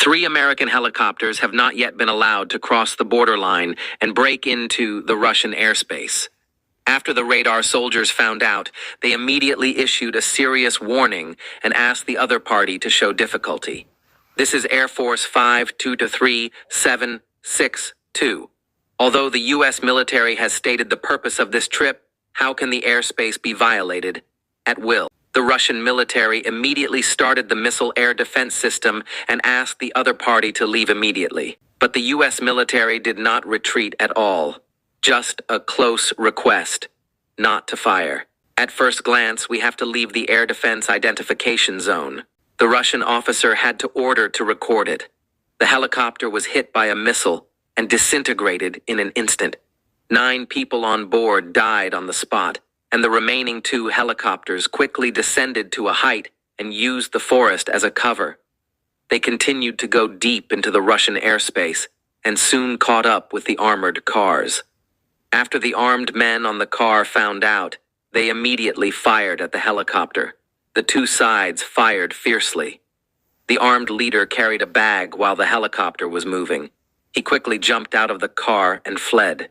3 American helicopters have not yet been allowed to cross the borderline and break into the Russian airspace. After the radar soldiers found out, they immediately issued a serious warning and asked the other party to show difficulty. This is Air Force 523-762. Although the U.S. military has stated the purpose of this trip, how can the airspace be violated at will? The Russian military immediately started the missile air defense system and asked the other party to leave immediately. But the U.S. military did not retreat at all. Just a close request, not to fire. At first glance, we have to leave the air defense identification zone. The Russian officer had to order to record it. The helicopter was hit by a missile and disintegrated in an instant. 9 people on board died on the spot, and the remaining 2 helicopters quickly descended to a height and used the forest as a cover. They continued to go deep into the Russian airspace and soon caught up with the armored cars. After the armed men on the car found out, they immediately fired at the helicopter. The 2 sides fired fiercely. The armed leader carried a bag while the helicopter was moving. He quickly jumped out of the car and fled.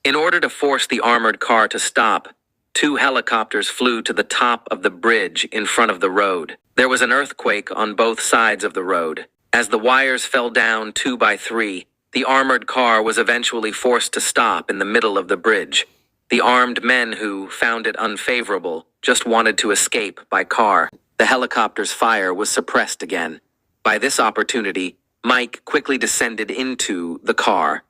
In order to force the armored car to stop, 2 helicopters flew to the top of the bridge in front of the road. There was an earthquake on both sides of the road. As the wires fell down 2 by 3, the armored car was eventually forced to stop in the middle of the bridge. The armed men who found it unfavorable just wanted to escape by car. The helicopter's fire was suppressed again. By this opportunity, Mike quickly descended into the car.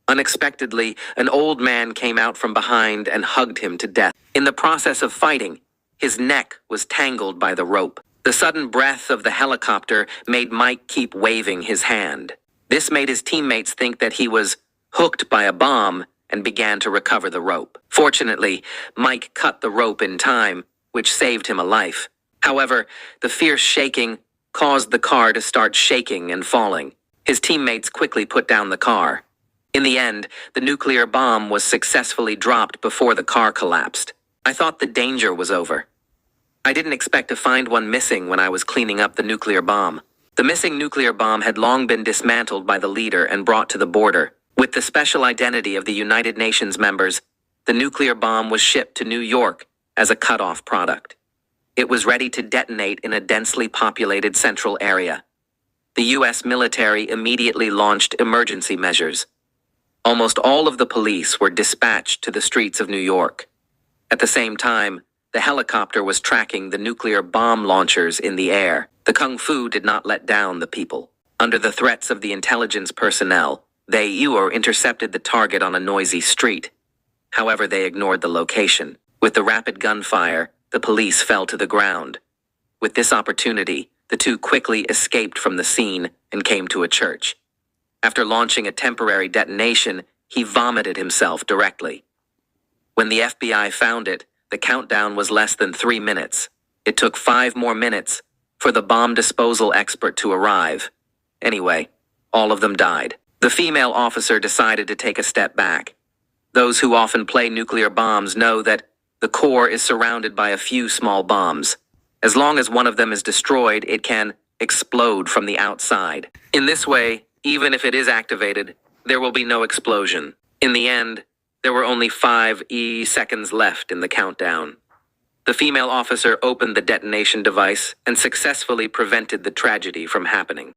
Unexpectedly, an old man came out from behind and hugged him to death. In the process of fighting, his neck was tangled by the rope. The sudden breath of the helicopter made Mike keep waving his hand. This made his teammates think that he was hooked by a bomb and began to recover the rope. Fortunately, Mike cut the rope in time, which saved him a life. However, the fierce shaking caused the car to start shaking and falling. His teammates quickly put down the car. In the end, the nuclear bomb was successfully dropped before the car collapsed. I thought the danger was over. I didn't expect to find one missing when I was cleaning up the nuclear bomb. The missing nuclear bomb had long been dismantled by the leader and brought to the border. With the special identity of the United Nations members, the nuclear bomb was shipped to New York as a cut-off product. It was ready to detonate in a densely populated central area. The U.S. military immediately launched emergency measures. Almost all of the police were dispatched to the streets of New York. At the same time, the helicopter was tracking the nuclear bomb launchers in the air. The Kung Fu did not let down the people. Under the threats of the intelligence personnel, they intercepted the target on a noisy street. However, they ignored the location. With the rapid gunfire, the police fell to the ground. With this opportunity, the 2 quickly escaped from the scene and came to a church. After launching a temporary detonation, he vomited himself directly. When the FBI found it, the countdown was less than 3 minutes. It took 5 more minutes for the bomb disposal expert to arrive. Anyway, all of them died. The female officer decided to take a step back. Those who often play nuclear bombs know that the core is surrounded by a few small bombs. As long as one of them is destroyed, it can explode from the outside. In this way, even if it is activated, there will be no explosion. In the end, there were only 5 seconds left in the countdown. The female officer opened the detonation device and successfully prevented the tragedy from happening.